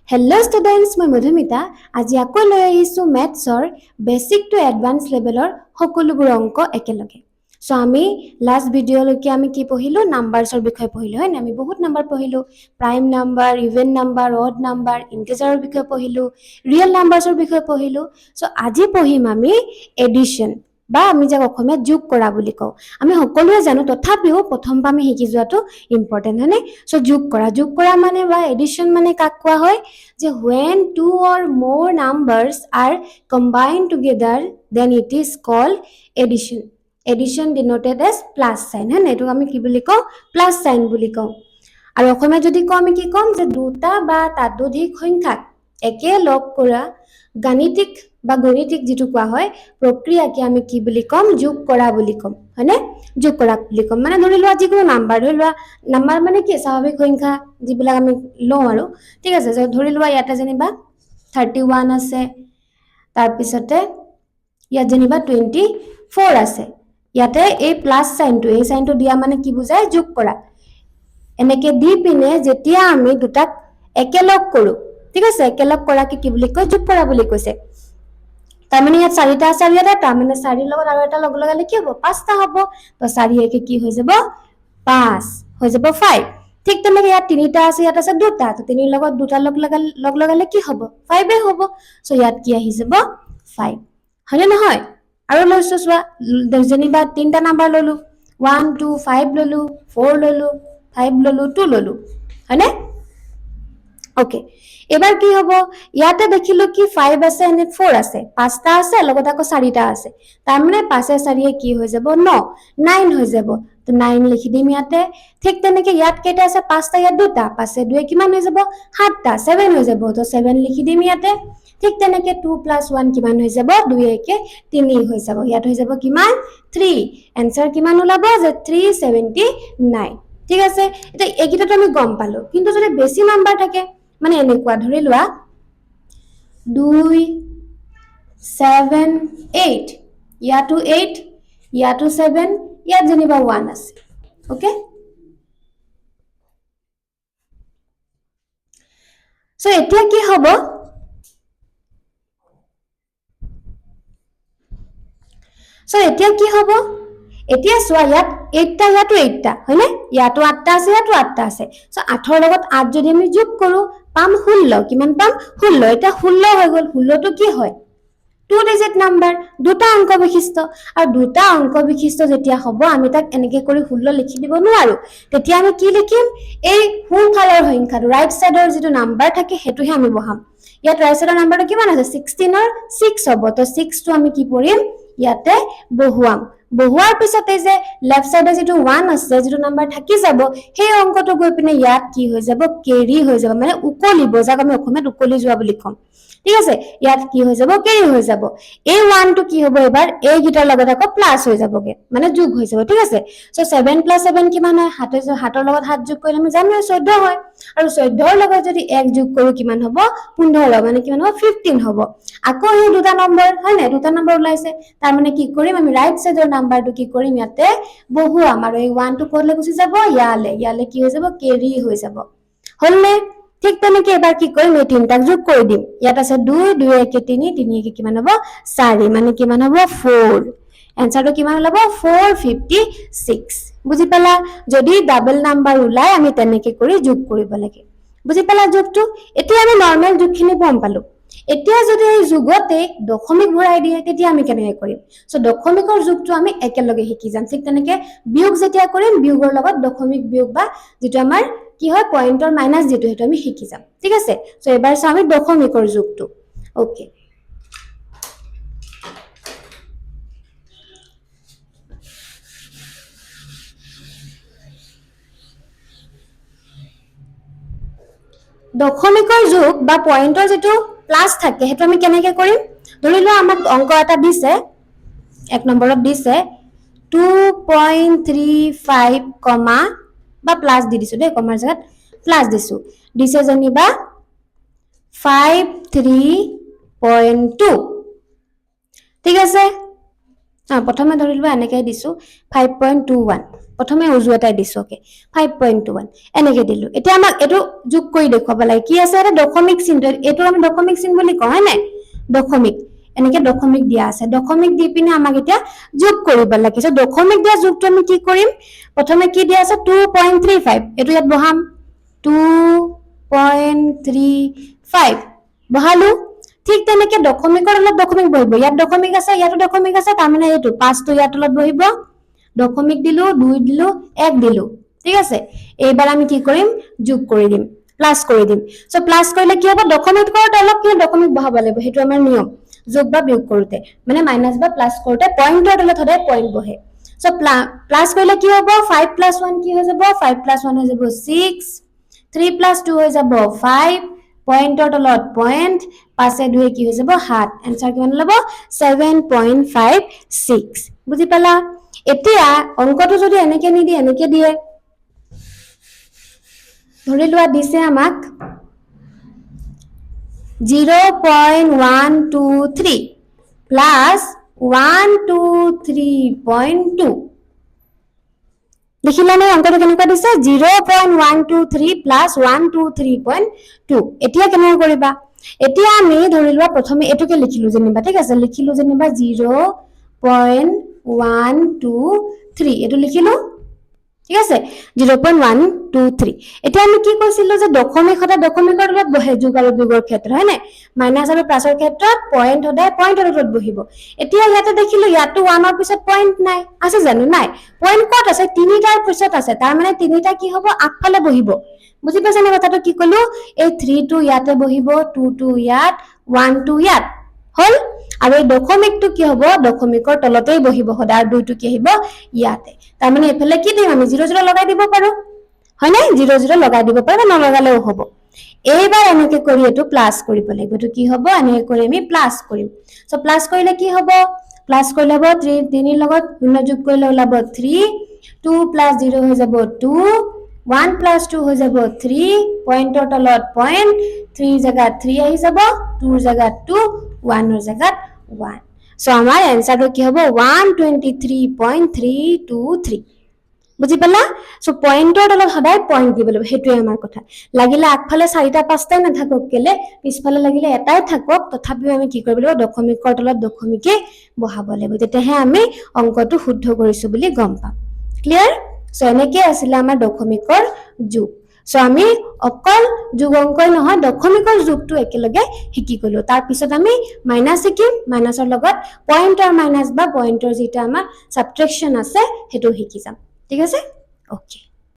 Hello students, মই মধুমিতা আজি আকৌ লৈ আহিছো ম্যাথছৰ বেসিক টু এডভান্স লেভেলৰ সকলোবোৰ অংক একেলগে সো আমি লাষ্ট ভিডিওলৈকে আমি কি পঢ়িলো নাম্বাৰছৰ বিষয়ে পঢ়িলো হয় না আমি বহুত নাম্বাৰ পঢ়িলো prime number even number odd number ইন্টিজাৰৰ বিষয়ে পঢ়িলো ৰিয়েল নাম্বাৰছৰ বিষয়ে পঢ়িলো সো আজি পঢ়িম আমি এডিশন বা আমি যাক অসমীয়াত যোগ কৰা বুলি কওঁ আমি সকলোৱে জানো তথাপিও প্ৰথমবাৰ আমি শিকি যোৱাটো ইম্পৰ্টেন্ট হয়নে সো যোগ কৰা মানে বা এডিশন মানে কাক কোৱা হয় যে when two or more numbers are combined together then it is called addition denoted as plus sign হয়নে এটো আমি কি বুলি কওঁ প্লাস সাইন বুলি কওঁ আৰু অসমীয়াত যদি কওঁ আমি কি কম যে দুটা বা ততোধিক সংখ্যাক একে লগ কৰা গাণিতিক বা গণিতিক যেটো কোৱা হয় প্ৰক্ৰিয়াকে আমি কি বুলি কম যোগ কৰা বুলি কম হয়নে যোগ কৰা বুলি কম মানে ধৰি লোৱা যিকোনো নাম্বাৰ ধৰি লোৱা নাম্বাৰ মানে কি স্বাভাৱিক সংখ্যা যিবিলাক আমি লওঁ আৰু ঠিক আছে ধৰি লোৱা ইয়াতে যেনিবা 31 আছে তাৰ পিছতে ইয়াত যেনিবা 24 আছে ইয়াতে এই প্লাস সাইনটো এই সাইনটো দিয়া মানে কি বুজায় যোগ কৰা এনেকে দি পিনে যেতিয়া আমি দুটাক একেলগ কৰো ঠিক আছে একেলগ কৰাকে কি বুলি কয় যোগ কৰা বুলি কৈছে তাৰমানে ইয়াত চাৰিটা আছে ইয়াতে তাৰমানে 4 লগত আৰু এটা লগ লগালে কি হ'ব পাঁচটা হ'ব তো 4 একে কি হৈ যাব 5 হৈ যাব 5 ঠিক তেনেকে ইয়াত তিনিটা আছে ইয়াত আছে দুটা তো তিনিৰ লগত দুটা লগ লগালে কি হ'ব 5 এ হ'ব সো ইয়াত কি আহি যাব 5 হয়নে নহয় আৰু লৈছো চোৱা যেনিবা তিনটা নাম্বাৰ ললো 1 2 5 ললো 4 ললো 5 ললো 2 ললো হয়নে ওকে এবাৰ কি হ'ব ইয়াতে দেখিলো কি 5 আছে এনে 4 আছে পাঁচটা আছে লগত আকৌ চাৰিটা আছে তাৰ মানে 5 এ 4 এ কি হৈ যাব 9 9 হৈ যাব তো 9 লিখি দিম ইয়াতে ঠিক তেনেকে ইয়াত কেইটা আছে পাঁচটা ইয়াত দুটা 5 এ 2 কিমান হৈ যাব 7টা 7 হৈ যাব তো 7 লিখি দিম ইয়াতে ঠিক তেনেকে 2 + 1 কিমান হৈ যাব 2 একে 3 হৈ যাব ইয়াত হৈ যাব কিমান 3 आंसर কিমান ওলাব যে 379 ঠিক আছে এটা একিটাটো আমি গম পালো কিন্তু যদি বেছি নাম্বাৰ থাকে মানে এনেকুৱা ধৰি লোৱা 2 7 8 ইয়াটো 8 ইয়াটো 7 ইয়াত যেনিবা 1 আছে ওকে সো এতিয়া কি হ'ব সো এতিয়া কি হ'ব এতিয়া সোয়া ইয়াত 8টা ইয়াতো 8টা হয়নে ইয়াতো 8টা আছে ইয়াতো 8টা আছে সো 8ৰ লগত 8 যদি আমি যোগ কৰো পাম 16 কিমান পাম 16 এটা 16 হৈ গল 16 তো কি হয় 2 ডিজিট নাম্বাৰ দুটা অংক বিশিষ্ট আৰু দুটা অংক বিশিষ্ট যেতিয়া হ'ব আমি তাক এনেকে কৰি 16 লিখি দিব নোৱাৰো তেতিয়া আমি কি লিখিম এই সোঁফালৰ সংখ্যাটো ৰাইট সাইডৰ যেটো নাম্বাৰ থাকে হেতুহে আমি বহাম ইয়াত ৰাইট সাইডৰ নাম্বাৰটো কিমান আছে 16 ৰ 6 হ'ব তো 6 টো আমি কি কৰিম ইয়াতে বহুৱাম বহুৱাৰ পিছতে যে লেফট সাইডে যেটো 1 আছে যেটো নাম্বাৰ থাকি যাব সেই অংকটো গৈ পিনে ইয়াত কি হৈ যাব কেৰি হৈ যাব মানে উকলিব যাক আমি অসমীয়াত উকলি যোৱা বুলি কম ঠিক আছে ইয়াত কি হৈ যাব কেৰি হৈ যাব এই 1 টো কি হ'ব এবাৰ এই গিটাৰ লগত আকৌ প্লাস হৈ যাবগে মানে যোগ হৈ যাব ঠিক আছে সো 7 + 7 কিমান হয় 7 লগত 7 যোগ কৰিলে আমি জানো 14 হয় আৰু 14 ৰ লগত যদি 1 যোগ কৰো কিমান হ'ব 15 মানে কিমান হ'ব 15 হ'ব আকৌ এই দুটা নম্বৰ হয় না দুটা নম্বৰ ওলাইছে তাৰ মানে কি কৰিম আমি ৰাইট সাইডৰ নাম্বাৰটো কি কৰিম ইয়াতে বহুৱাম আৰু এই 1 টো কৰলে গুছি যাব ইয়ালে কি হৈ যাব কেৰি হৈ যাব হলনে ঠিক তেনেকে এবাৰ কি কৰিম এই তিনটাক যোগ কৰি দিম ইয়াত আছে 2 2 একে 3 3 একে কিমান হ'ব 4 মানে কিমান হ'ব 4 आंसरটো কিমান ওলাব 456 বুজি পালা যদি ডাবল নাম্বাৰ ওলাই আমি তেনেকে কৰি যোগ কৰিব লাগে বুজি পালা যোগটো এতিয়া আমি নৰমাল যোগখিনি গম পালো এতিয়া যদি এই যোগতে দশমিক ভৰাই দিয়ে তেতিয়া আমি কেনেকৈ কৰিম সো দশমিকৰ যোগটো আমি একেলগে শিকি যাম ঠিক তেনেকে বিয়োগ যেতিয়া কৰিম বিয়োগৰ লগত দশমিক বিয়োগ বা যেটো আমাৰ কি হয় পয়েন্টৰ মাইনাস যেটো হেতু আমি শিকি যাম ঠিক আছে সো এবাৰ চাও আমি দশমিকৰ যোগটো ওকে দশমিকৰ যোগ বা পয়েন্টৰ যেটো প্লাস থাকে হেতু আমি কেনেকৈ কৰিম ধৰি লোৱা আমাক অংক এটা দিছে এক নম্বৰত দিছে 2.35 কমা বা প্লাস দি দিছো দে কমাৰ জাগাত প্লাস দিছে যেনিবা 53.2 ঠিক আছে প্ৰথমে ধৰিলো এনেকৈ দিছো 5.21 প্ৰথমে উজু এটাই দিছো ওকে 5.21 এনেকৈ দিলো এতিয়া আমাক এটো যোগ কৰি দেখুৱাব লাগে কি আছে এটা দশমিক চিহ্ন এটো আমি দশমিক চিহ্ন বুলি কওঁ হয় নাই দশমিক এনেকৈ দশমিক দিয়া আছে দশমিক দি পিনে আমাক এতিয়া যোগ কৰিব লাগে সো দশমিক দিয়া যোগটো আমি কি কৰিম প্ৰথমে কি দিয়া আছে 2.35 এটো ইয়াত বহাম 2.35 বহালো ঠিক তেনেকৈ দশমিকৰ তলত দশমিক বহিব ইয়াত দশমিক আছে ইয়াতো দশমিক আছে তাৰ মানে এইটো 5 টো ইয়াত তলত বহিব দশমিক দিলো 2 দিলো 1 দিলো ঠিক আছে এইবাৰ আমি কি কৰিম যোগ কৰি দিম প্লাস কৰি দিম সো প্লাস কৰিলে কি হ'ব দশমিকৰ তলত কি দশমিক বহাব লাগিব হেতু আমাৰ নিয়ম যোগ বা বিয়োগ কৰোতে মানে মাইনাস বা প্লাস কৰোতে পইণ্টৰ তলত সদায় পইণ্ট বহে সো প্লাস কৰিলে কি হ'ব 5 + 1 কি হৈ যাব 5 + 1 হৈ যাব 6 3 + 2 হৈ যাব 5 পইণ্টৰ তলত পইণ্ট 5 এ 2 কি হৈ যাব 7 आंसर কিমান ল'ব 7.56 বুজি পালা এতিয়া অংকটো যদি এনেকে নিদি এনেকে দিয়ে ধৰি লোৱা দিছে আমাক 0.123 plus 123.2 দেখিলা নে অংকটো কেনেকুৱা দিছে 0.123 plus 123.2 এতিয়া কেনেকৈ কৰিবা এতিয়া আমি ধৰি লোৱা প্ৰথমে এটোকে লিখিলো যেনিবা ঠিক আছে লিখিলো যেনিবা 0.123 এটো লিখিলো ঠিক আছে 0.123 এটা আমি কি কৈছিল যে দশমিক হতে দশমিকৰ তলত বহে যোগ আৰু বিয়োগৰ ক্ষেত্ৰত হয় নাই মাইনাস আৰু প্লাসৰ ক্ষেত্ৰত পয়েন্ট হদায় পয়েন্টৰ তলত বহিব এতিয়া ইয়াতে দেখিলো ইয়াতো 1 ৰ পিছত পয়েন্ট নাই আছে জানো নাই পয়েন্ট কত আছে তিনিটাৰ পিছত আছে তাৰ মানে তিনিটা কি হ'ব আগফালে বহিব বুজি পাইছা নে কথাটো কি কলো এই 3 টো ইয়াতে বহিব 2 টো ইয়াত 1 টো ইয়াত হল আৰু এই দশমিকটো কি হ'ব দশমিকৰ তলতেই বহিব হদাৰ 2 টো কি আহিব ইয়াতে তাৰ মানে এফালে কি দিম আমি 0 0 লগাই দিব পাৰো হয় নাই 0 0 লগাই দিব পাৰো না লগালেও হ'ব এইবাৰ এনেকে কৰি এটো প্লাস কৰিব লাগিব এটো কি হ'ব এনেকে কৰি আমি প্লাস কৰিম সো প্লাস কৰিলে কি হ'ব প্লাস কৰিলে হ'ব 3 লগত 0 যোগ কৰিলে ওলাব 3 2 + 0 হৈ যাব 2 1 + 2 হৈ যাব 3 পয়েন্টৰ তলত পয়েন্ট 3 জায়গা 3 আহি যাব 2 জায়গা 2 1 ৰ জায়গাত 1 সো আমাৰ आंसरটো কি হ'ব 123.323 বুজি পালা সো পয়েন্টৰ তলত সদায় পয়েন্ট দিব লাগিব হেতুই আমাৰ কথা লাগিলে আগফালে 4টা 5টা নাথাকক কেলে পিছফালে লাগিলে এটাই থাকক তথাপিও আমি কি কৰিব লাগিব দশমিকৰ তলত দশমিকে বহাব লাগিব তেতিয়াহে আমি অংকটো শুদ্ধ কৰিছো বুলি গম পাম ক্লিয়াৰ সো এনেকে আছিল আমাৰ দশমিকৰ যোগ সো আমি অকল যোগ অংকই নহয় দশমিকৰ যোগটো একেলগে শিকি গলো তাৰ পিছত আমি মাইনাস শিকিম মাইনাসৰ লগত পয়েন্টৰ মাইনাস বা পয়েন্টৰ যেটা আমাৰ সাবট্ৰেকশন আছে হেতু শিকি যাম ঠিক আছে ওকে